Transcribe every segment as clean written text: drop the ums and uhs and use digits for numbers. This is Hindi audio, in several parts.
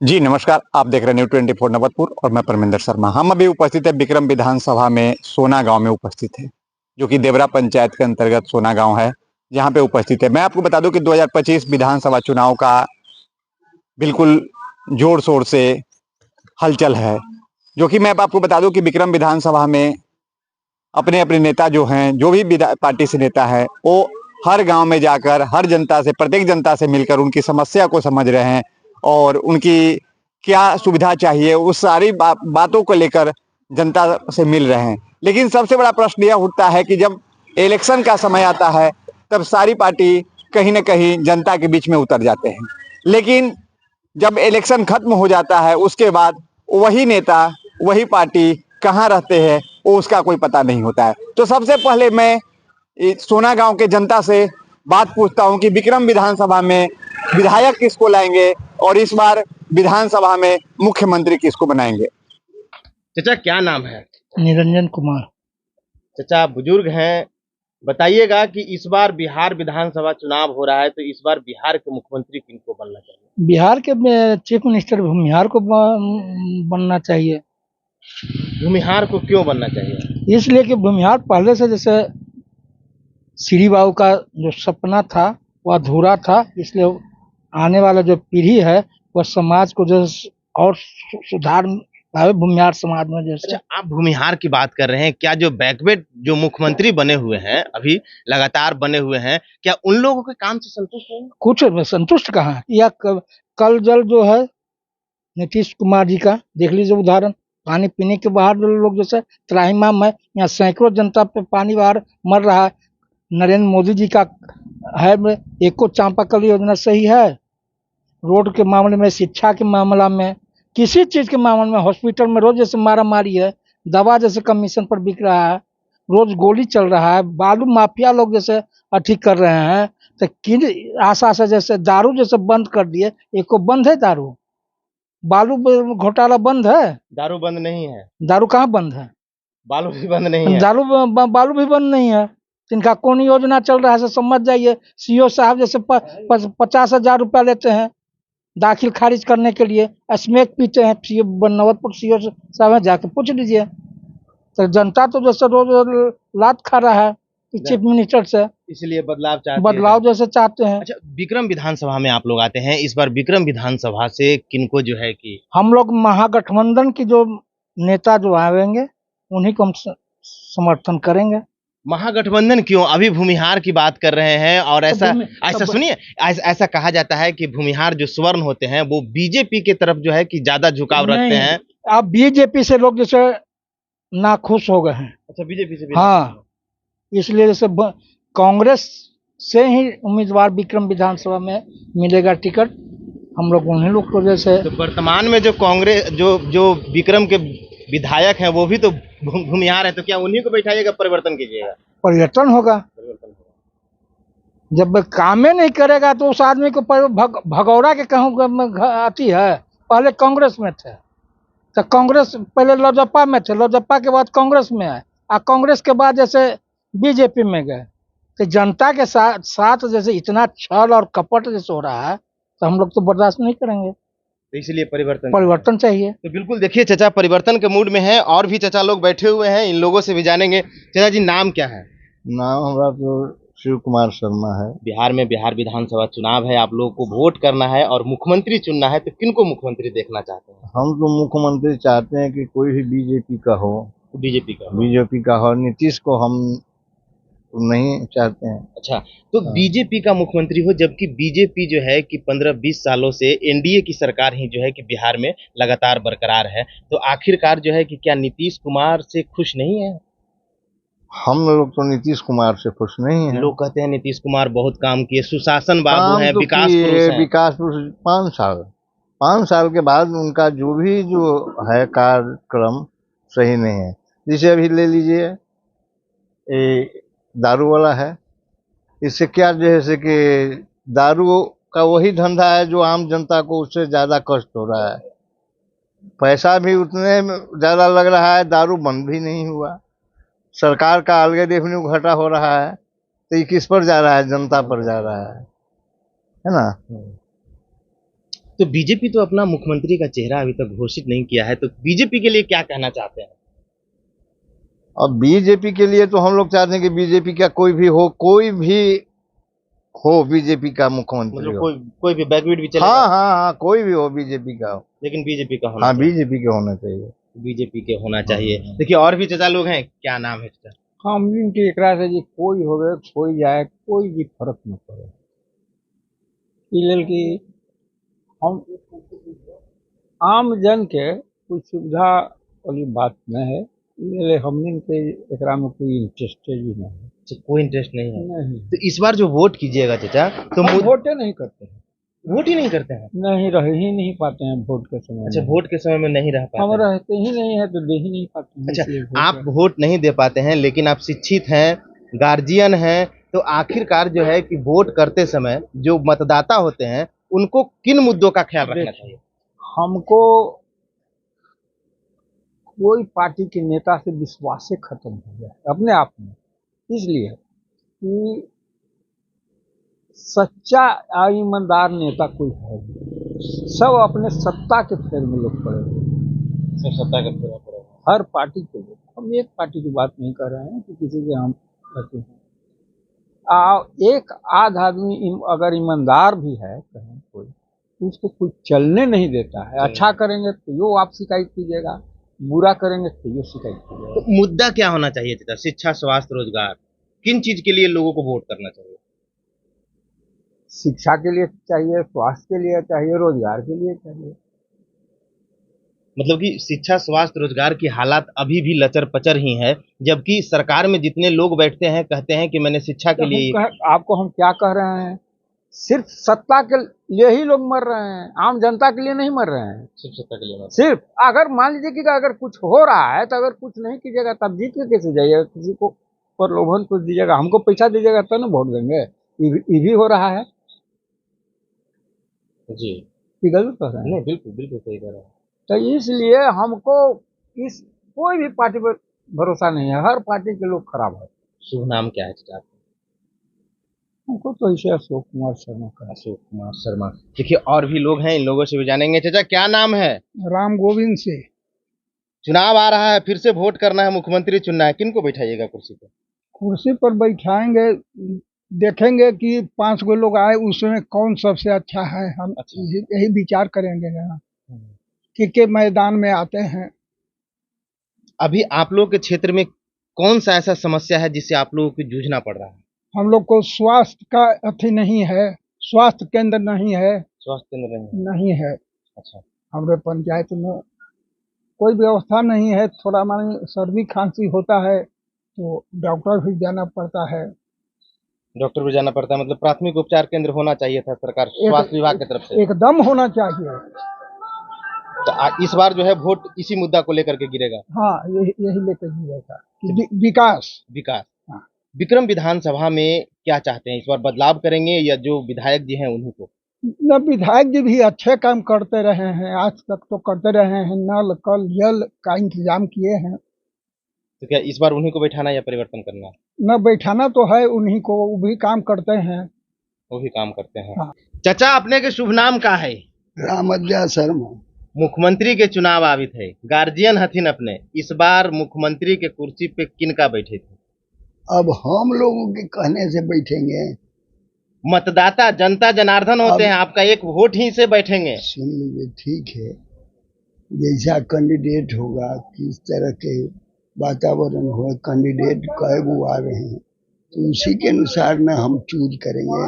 जी नमस्कार, आप देख रहे हैं न्यू 24 नवतपुर और मैं परमिंदर शर्मा। हम अभी उपस्थित है विक्रम विधानसभा में सोना गांव में उपस्थित है, जो कि देवरा पंचायत के अंतर्गत सोना गांव है, जहां पे उपस्थित है। मैं आपको बता दूं कि 2025 विधानसभा चुनाव का बिल्कुल जोर शोर से हलचल है। जो कि मैं आपको बता दूं कि विक्रम विधानसभा में अपने अपने नेता जो हैं, जो भी पार्टी से नेता है, वो हर गांव में जाकर हर जनता से, प्रत्येक जनता से मिलकर उनकी समस्या को समझ रहे हैं और उनकी क्या सुविधा चाहिए उस सारी बातों को लेकर जनता से मिल रहे हैं। लेकिन सबसे बड़ा प्रश्न यह उठता है कि जब इलेक्शन का समय आता है तब सारी पार्टी कहीं ना कहीं जनता के बीच में उतर जाते हैं। लेकिन जब इलेक्शन खत्म हो जाता है उसके बाद वही नेता, वही पार्टी कहाँ रहते हैं वो उसका कोई पता नहीं होता है। तो सबसे पहले मैं सोना गांव के जनता से बात पूछता हूं कि विक्रम विधानसभा में विधायक किसको लाएंगे और इस बार विधानसभा में मुख्यमंत्री किसको बनाएंगे। चाचा क्या नाम है? निरंजन कुमार। चाचा बुजुर्ग हैं, बताइएगा कि इस बार बिहार विधानसभा चुनाव हो रहा है, तो इस बार बिहार के मुख्यमंत्री किनको बनना चाहिए? बिहार के चीफ मिनिस्टर भूमिहार को बनना चाहिए। भूमिहार को क्यों बनना चाहिए? इसलिए कि भूमिहार पहले से जैसे श्री बाबू का जो सपना था वह अधूरा था, इसलिए आने वाला जो पीढ़ी है वह समाज को जो और सुधार लावे भूमिहार समाज में। जैसे अच्छा, आप भूमिहार की बात कर रहे हैं, क्या जो बैकवेट जो मुख्यमंत्री बने हुए हैं अभी लगातार बने हुए हैं, क्या उन लोगों के काम से संतुष्ट हैं? कुछ संतुष्ट कहाँ है? या कल जल जो है नीतीश कुमार जी का देख लीजिए उदाहरण, पानी पीने के बाहर जो लोग जैसे त्राहिमाम है, यहाँ सैकड़ों जनता पे पानी बाहर मर रहा है। नरेंद्र मोदी जी का है एको चापाकल योजना सही है? रोड के मामले में, शिक्षा के मामला में, किसी चीज के मामले में, हॉस्पिटल में रोज जैसे मारा मारी है, दवा जैसे कमीशन पर बिक रहा है, रोज गोली चल रहा है, बालू माफिया लोग जैसे अठी कर रहे हैं, तो किन आशा से जैसे दारू जैसे बंद कर दिए, एको बंद है दारू? बालू घोटाला बंद है? दारू बंद नहीं है, दारू कहाँ बंद है? बालू भी बंद नहीं है। दारू बालू भी बंद नहीं है। इनका कौन योजना चल रहा है से समझ जाइए। सीओ साहब जैसे 50,000 रुपया लेते हैं दाखिल खारिज करने के लिए, स्मैक पीते हैं। सीओ नवतपुर सीओ साहब है, जाके पूछ लीजिए। तो जनता तो जैसे रोज लात खा रहा है चीफ मिनिस्टर से, इसलिए बदलाव चाहते बदलाव हैं। जैसे चाहते हैं। अच्छा, विक्रम विधानसभा में आप लोग आते हैं, इस बार विक्रम विधानसभा से किनको जो है कि हम लोग महागठबंधन की जो नेता जो आएंगे उन्हीं को हम समर्थन करेंगे। महागठबंधन क्यों? अभी भूमिहार की बात कर रहे हैं और ऐसा ऐसा सुनिए, ऐसा कहा जाता है कि भूमिहार जो स्वर्ण होते हैं वो बीजेपी की तरफ जो है कि ज्यादा झुकाव रखते हैं। अब बीजेपी से लोग जैसे नाखुश हो गए हैं। अच्छा, बीजेपी से भी? हाँ, इसलिए जैसे कांग्रेस से ही उम्मीदवार विक्रम विधानसभा में मिलेगा टिकट, हम लोग उन्हीं लोग को जैसे। तो वर्तमान में जो कांग्रेस जो विक्रम के विधायक हैं वो भी तो भूमिहार है, तो क्या उन्हीं को बैठाइएगा, परिवर्तन कीजिएगा? परिवर्तन होगा। जब काम नहीं करेगा तो उस आदमी को भगौरा के कहूँ आती है। पहले कांग्रेस में थे तो कांग्रेस, पहले लोजपा में थे, लोजपा के बाद कांग्रेस में आए, और कांग्रेस के बाद जैसे बीजेपी में गए। तो जनता के साथ जैसे इतना छल और कपट जैसे हो रहा है तो हम लोग तो बर्दाश्त नहीं करेंगे। तो इसलिए परिवर्तन चाहिए। तो बिल्कुल देखिए, चाचा परिवर्तन के मूड में है और भी चाचा लोग बैठे हुए हैं, इन लोगों से भी जानेंगे। चाचा जी, नाम क्या है? नाम हमारा तो शिव कुमार शर्मा है। बिहार में बिहार विधानसभा चुनाव है, आप लोगों को वोट करना है और मुख्यमंत्री चुनना है, तो किनको मुख्यमंत्री देखना चाहते हैं? हम तो मुख्यमंत्री चाहते हैं कि कोई भी बीजेपी का हो। बीजेपी का हो, नीतीश को हम नहीं चाहते हैं। अच्छा, तो बीजेपी का मुख्यमंत्री हो, जबकि बीजेपी जो है कि 15-20 सालों से एनडीए की सरकार ही जो है कि बिहार में लगातार बरकरार है, तो आखिरकार जो है कि क्या नीतीश कुमार से खुश नहीं है? हम लोग तो नीतीश कुमार से खुश नहीं है। लोग कहते हैं नीतीश कुमार बहुत काम किए, सुशासन बाबू हैं, विकास पुरुष हैं। विकास पुरुष 5 साल के बाद उनका जो भी जो है कार्यक्रम सही नहीं है। जिसे अभी ले लीजिए, दारू वाला है, इससे क्या जैसे कि दारू का वही धंधा है जो आम जनता को उससे ज्यादा कष्ट हो रहा है। पैसा भी उतने ज्यादा लग रहा है, दारू बंद भी नहीं हुआ, सरकार का अलग रेवेन्यू घटा हो रहा है, तो ये किस पर जा रहा है? जनता पर जा रहा है ना। तो बीजेपी तो अपना मुख्यमंत्री का चेहरा अभी तक घोषित नहीं किया है, तो बीजेपी के लिए क्या कहना चाहते हैं? और बीजेपी के लिए तो हम लोग चाहते हैं कि बीजेपी का कोई भी हो बीजेपी का मुख्यमंत्री मतलब हो। कोई भी बैकवर्ड भी चलेगा? हाँ, कोई भी हो बीजेपी का हो। लेकिन बीजेपी का होना हाँ, चाहिए। बीजेपी के होना चाहिए। बीजेपी के होना चाहिए। देखिए और भी चाचा लोग हैं, क्या नाम है चाचा? हम इनके एकरा से जी कोई होवे कोई जाए कोई भी फर्क न पड़े ई लेल कि हम आम जन के कोई सुविधा वाली बात न है ई लेल हमनी के एकरा में कोई इंटरेस्टेड ही नहीं है। अच्छा, कोई इंटरेस्ट नहीं है। नहीं, तो इस बार जो वोट कीजिएगा चाचा, तो हम वोटे नहीं करते हैं, वोट ही नहीं करते हैं? नहीं रह ही नहीं पाते हैं वोट के समय अच्छा, में। वोट के समय में नहीं रह हम पाते हैं। रहते ही नहीं है तो दे ही नहीं पाते हैं, अच्छा, इसलिए वोट आप वोट नहीं दे पाते हैं, लेकिन आप शिक्षित हैं, गार्जियन हैं, तो आखिरकार जो है कि वोट करते समय जो मतदाता होते हैं उनको किन मुद्दों का ख्याल रखना चाहिए? हमको कोई पार्टी के नेता से विश्वास से खत्म हो गया है अपने आप में, इसलिए कि सच्चा और ईमानदार नेता कोई है नहीं। सब अपने सत्ता के फेर में लोग पड़े हुए हैं। सब सत्ता का फेरा पड़ेगा। हर पार्टी के लोग, हम एक पार्टी की बात नहीं कर रहे हैं कि किसी के हम कहते हैं एक आध आदमी अगर ईमानदार भी है कहीं कोई तो उसको कोई चलने नहीं देता है। अच्छा करेंगे तो यो आप शिकायत कीजिएगा, बुरा करेंगे तो यो शिकायत कीजिएगा। तो मुद्दा क्या होना चाहिए चाचा? शिक्षा, स्वास्थ्य, रोजगार, किन चीज के लिए लोगों को वोट करना चाहिए? शिक्षा के लिए चाहिए, स्वास्थ्य के लिए चाहिए, रोजगार के लिए चाहिए। मतलब कि शिक्षा, स्वास्थ्य, रोजगार की हालात अभी भी लचर पचर ही है, जबकि सरकार में जितने लोग बैठते हैं कहते हैं कि मैंने शिक्षा के लिए आपको हम क्या कह रहे हैं, सिर्फ सत्ता के लिए ही लोग मर रहे हैं, आम जनता के लिए नहीं मर रहे हैं। सिर्फ सत्ता के लिए सिर्फ अगर मान लीजिए कि अगर कुछ हो रहा है तो अगर कुछ नहीं कीजिएगा तब जीत के कैसे जाइएगा? किसी को प्रलोभन कुछ दीजिएगा, हमको पैसा दीजिएगा तो ना वोट देंगे। ये भी हो रहा है जी। कि गलत कह रहे हैं? नहीं, बिल्कुल बिल्कुल सही कह रहा है। तो इसलिए हमको इस कोई भी पार्टी पर भरोसा नहीं है, हर पार्टी के लोग खराब है। शुभ नाम क्या है चाचा? हमको तो इसे अशोक कुमार शर्मा का। अशोक कुमार शर्मा। देखिए और भी लोग हैं, इन लोगों से भी जानेंगे। चाचा क्या नाम है? राम गोविंद से। चुनाव आ रहा है, फिर से वोट करना है, मुख्यमंत्री चुनना है, किनको बैठाइएगा कुर्सी पे? कुर्सी पर बैठाएंगे, देखेंगे कि 5 गो लोग आए उसमें कौन सबसे अच्छा है, हम अच्छा। यही विचार करेंगे ना कि मैदान में आते हैं। अभी आप लोग के क्षेत्र में कौन सा ऐसा समस्या है जिससे आप लोगों को जूझना पड़ रहा है? हम लोग को स्वास्थ्य का अथी नहीं है, स्वास्थ्य केंद्र नहीं है। स्वास्थ्य केंद्र नहीं है। अच्छा। हमारे पंचायत में कोई व्यवस्था नहीं है। थोड़ा मानी सर्दी खांसी होता है तो डॉक्टर भी जाना पड़ता है। डॉक्टर भी जाना पड़ता है, मतलब प्राथमिक उपचार केंद्र होना चाहिए था सरकार स्वास्थ्य विभाग की तरफ से। एकदम होना चाहिए। तो इस बार जो है वोट इसी मुद्दा को लेकर के गिरेगा। हाँ, यही लेकर गिरेगा कि विकास। हाँ। विक्रम विधानसभा में क्या चाहते हैं, इस बार बदलाव करेंगे या जो विधायक जी हैं उन्हीं को? न, विधायक जी भी अच्छे काम करते रहे हैं, आज तक तो करते रहे हैं, नल कल जल का इंतजाम किए हैं। तो क्या इस बार उन्हीं को बैठाना या परिवर्तन करना? न, बैठाना तो है उन्हीं को, वो भी काम करते हैं। वो भी काम करते हैं। हाँ। चाचा अपने के शुभ नाम का है? रामज्ञा शर्मा। मुख्यमंत्री के चुनाव आवित है, गार्जियन हथिन अपने, इस बार मुख्यमंत्री के कुर्सी पे किनका बैठे थे? अब हम लोगों के कहने से बैठेंगे? मतदाता जनता जनार्दन होते हैं, आपका एक वोट ही से बैठेंगे। सुन लीजिए, ठीक है, जैसा कैंडिडेट होगा, किस तरह के वातावरण हो, कैंडिडेट कई गो आ रहे हैं तो उसी के अनुसार ना हम चूज करेंगे।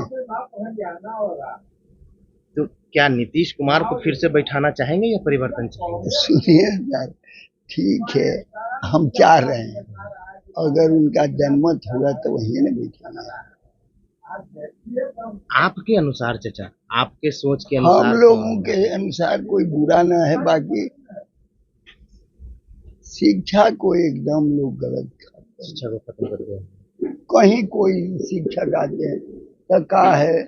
तो क्या नीतीश कुमार को फिर से बैठाना चाहेंगे या परिवर्तन चाहेंगे? सुनिए यार, ठीक है, हम चाह रहे हैं, अगर उनका जनमत होगा तो वही ना बैठाना है। आपके अनुसार चाचा, आपके सोच के अनुसार? हम लोगों के अनुसार कोई बुरा ना है, बाकी शिक्षा को एकदम लोग गलत खाते हैं। शिक्षा को खत्म कर दिया। कहीं कोई शिक्षक आते हैं तो का है,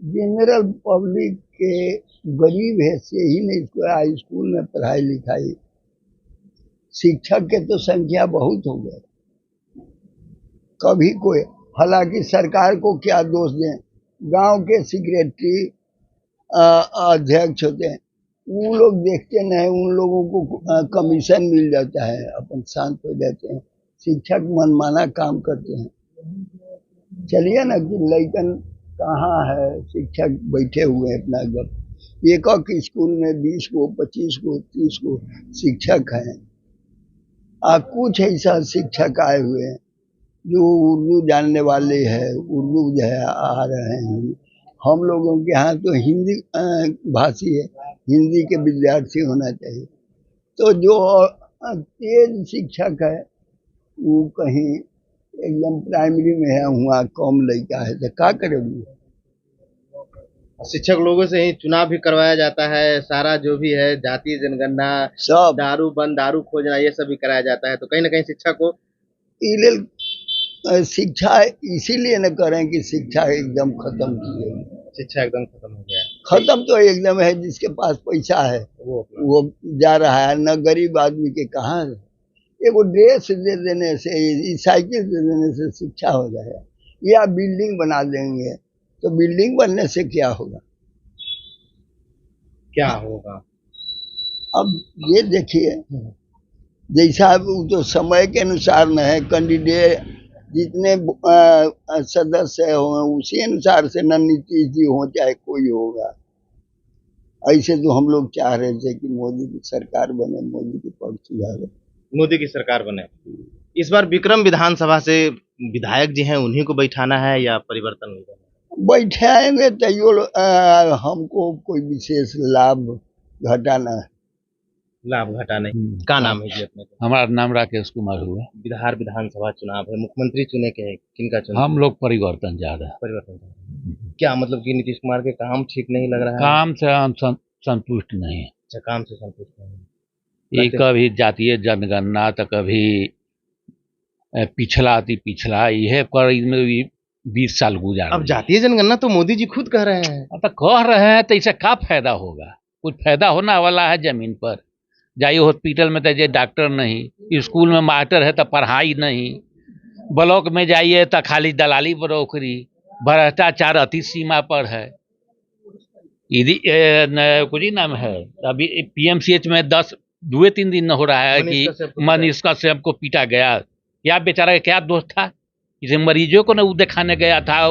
जनरल पब्लिक के गरीब है से ही नहीं इसको स्कूल में पढ़ाई लिखाई, शिक्षक के तो संख्या बहुत हो गए। कभी कोई, हालांकि सरकार को क्या दोष दें, गांव के सेक्रेटरी अध्यक्ष होते हैं, वो लोग देखते नहीं, उन लोगों को कमीशन मिल जाता है, अपन शांत हो जाते हैं। शिक्षक मनमाना काम करते हैं। चलिए ना कि लइकन कहाँ है, शिक्षक बैठे हुए हैं अपना गप। एक स्कूल में 20 को 25 को 30 को शिक्षक हैं। कुछ ऐसा शिक्षक आए हुए हैं जो उर्दू जानने वाले हैं, उर्दू जो है आ रहे हैं। हम लोगों के यहाँ तो हिंदी भाषी है, हिंदी के विद्यार्थी होना चाहिए। तो जो तेज शिक्षक है वो कहीं एकदम प्राइमरी में है, वहाँ कम लड़का है, तो क्या करेंगे। शिक्षक लोगों से ही चुनाव भी करवाया जाता है, सारा जो भी है जातीय जनगणना, सब दारू बंद, दारू खोजना, ये सब भी कराया जाता है। तो कहीं ना कहीं शिक्षा को शिक्षा इसीलिए न करें कि शिक्षा एकदम खत्म की गई। शिक्षा एकदम खत्म हो गया है। खत्म तो एकदम है, जिसके पास पैसा है वो जा रहा है, न गरीब आदमी के कहाँ है। एगो ड्रेस दे देने से, साइकिल दे देने से शिक्षा हो जाएगा, या बिल्डिंग बना देंगे तो बिल्डिंग बनने से क्या होगा। क्या होगा अब ये देखिए, जैसा वो तो समय के अनुसार न है, कैंडिडेट जितने सदस्य हो उसी अनुसार से न नीतीश जी हो चाहे कोई होगा। ऐसे तो हम लोग चाह रहे थे कि मोदी की सरकार बने, मोदी की पॉलिसी आवे, मोदी की सरकार बने। इस बार विक्रम विधानसभा से विधायक जी हैं उन्हीं को बैठाना है या परिवर्तन होगा? बैठाएंगे तैयो हमको कोई विशेष लाभ घटाना है। लाभ घटा नहीं। क्या नाम है जी अपने को? हमारा नाम राकेश कुमार हुआ। बिहार विधानसभा चुनाव है, मुख्यमंत्री चुने के हैं, किनका चुनाव? हम लोग परिवर्तन जा रहे हैं। परिवर्तन। क्या मतलब कि नीतीश कुमार के काम ठीक नहीं लग रहा है? काम से हम संतुष्ट नहीं है। अच्छा, काम से संतुष्ट नहीं। ये कभी जातीय जनगणना तो कभी पिछला यह कर इसमें 20 साल गुजार। अब जातीय जनगणना तो मोदी जी खुद कह रहे हैं। तो कह रहे हैं तो इससे क्या फायदा होगा? कुछ फायदा होना वाला है? जमीन पर जाइए, हॉस्पिटल में तो डॉक्टर नहीं, स्कूल में मास्टर है तो पढ़ाई नहीं, ब्लॉक में जाइए तो खाली दलाली ब्रोकरी, भ्रष्टाचार अति सीमा पर है। यदि कुछ ही नाम है, अभी PMCH में 2-3 दिन हो रहा है कि मनीष कश्यप को पीटा गया। या बेचारा का क्या दोष था? इसे मरीजों को ना वो दिखाने गया था,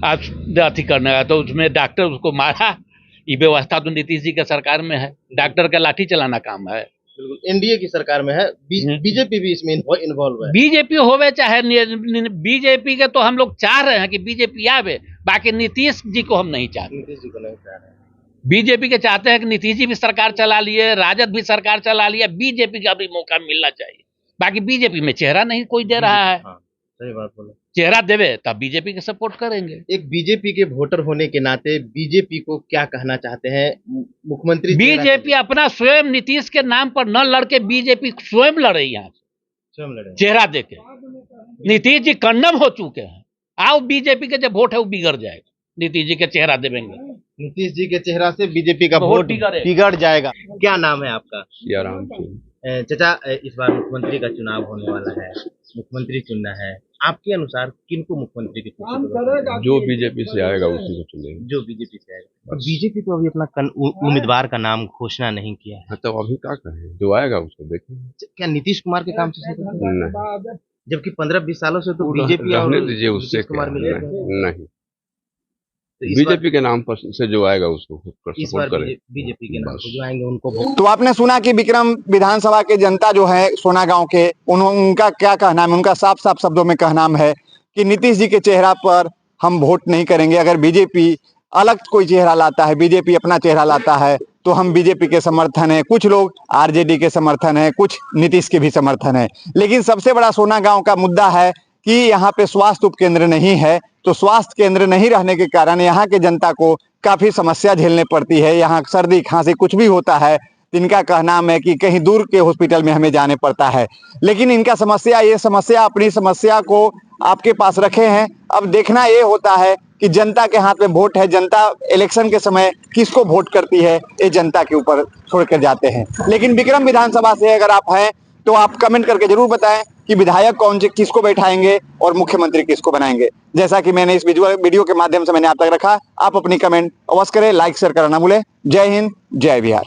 अति करने गया, तो उसमें डॉक्टर उसको मारा। ये व्यवस्था तो नीतीश जी के सरकार में है, डॉक्टर का लाठी चलाना काम है। बिल्कुल, NDA की सरकार में है। बीजेपी भी इसमें इन्वॉल्व है। बीजेपी होवे चाहे बीजेपी के तो हम लोग चाह रहे हैं कि बीजेपी आवे, बाकी नीतीश जी को हम नहीं चाहते। नीतीश जी को नहीं चाह रहे हैं। बीजेपी के चाहते हैं कि नीतीश जी भी सरकार चला लिए, राजद भी सरकार चला लिया, बीजेपी का भी मौका मिलना चाहिए। बाकी बीजेपी में चेहरा नहीं कोई दे रहा है। हाँ, सही बात बोले। चेहरा देवे तब बीजेपी के सपोर्ट करेंगे। एक बीजेपी के वोटर होने के नाते बीजेपी को क्या कहना चाहते हैं मुख्यमंत्री? बीजेपी अपना स्वयं नीतीश के नाम पर न लड़के बीजेपी स्वयं लड़े, यहाँ स्वयं लड़े, चेहरा देके। नीतीश जी कन्नम हो चुके हैं, आओ बीजेपी के जो वोट है वो बिगड़ जाएगा, नीतीश जी के चेहरा देवेंगे। नीतीश जी के चेहरा से बीजेपी का वोट बिगड़ जाएगा। क्या नाम है आपका? सियाराम सिंह। चाचा, इस बार मुख्यमंत्री का चुनाव होने वाला है, मुख्यमंत्री चुनना है, आपके अनुसार किनको मुख्यमंत्री की जो बीजेपी से आएगा उसी को चुनेंगे। जो बीजेपी से आएगा। बीजेपी तो अभी अपना उम्मीदवार का नाम घोषणा नहीं किया है। तो अभी क्या करें, जो आएगा उसको देखेंगे। क्या नीतीश कुमार के काम से? नहीं, जबकि 15-20 सालों से तो बीजेपी रहने दीजिए, उससे कुमार मिल रहे हैं। नहीं, बीजेपी के नाम पर से जो आएगा उसको इस बार बीजेपी के नाम से जो आएंगे उनको। तो आपने सुना कि विक्रम विधानसभा के जनता जो है सोना गांव के, उनका क्या कहना है? उनका साफ साफ शब्दों में कहना है कि नीतीश जी के चेहरा पर हम वोट नहीं करेंगे। अगर बीजेपी अलग कोई चेहरा लाता है, बीजेपी अपना चेहरा लाता है, तो हम बीजेपी के समर्थन है। कुछ लोग RJD के समर्थन है, कुछ नीतीश के भी समर्थन है। लेकिन सबसे बड़ा सोना गांव का मुद्दा है कि यहाँ पे स्वास्थ्य उपकेंद्र नहीं है। तो स्वास्थ्य केंद्र नहीं रहने के कारण यहाँ के जनता को काफी समस्या झेलने पड़ती है। यहाँ सर्दी खांसी कुछ भी होता है, इनका कहना है कि कहीं दूर के हॉस्पिटल में हमें जाने पड़ता है। लेकिन इनका ये समस्या अपनी समस्या को आपके पास रखे हैं। अब देखना ये होता है कि जनता के हाथ में वोट है, जनता इलेक्शन के समय किसको वोट करती है, ये जनता के ऊपर छोड़ कर जाते हैं। लेकिन विक्रम विधानसभा से अगर आप हैं तो आप कमेंट करके जरूर बताएं कि विधायक कौन से किसको बैठाएंगे और मुख्यमंत्री किसको बनाएंगे। जैसा कि मैंने इस वीडियो के माध्यम से मैंने आप तक रखा, आप अपनी कमेंट अवश्य करें, लाइक शेयर करना ना भूलें। जय हिंद, जय बिहार।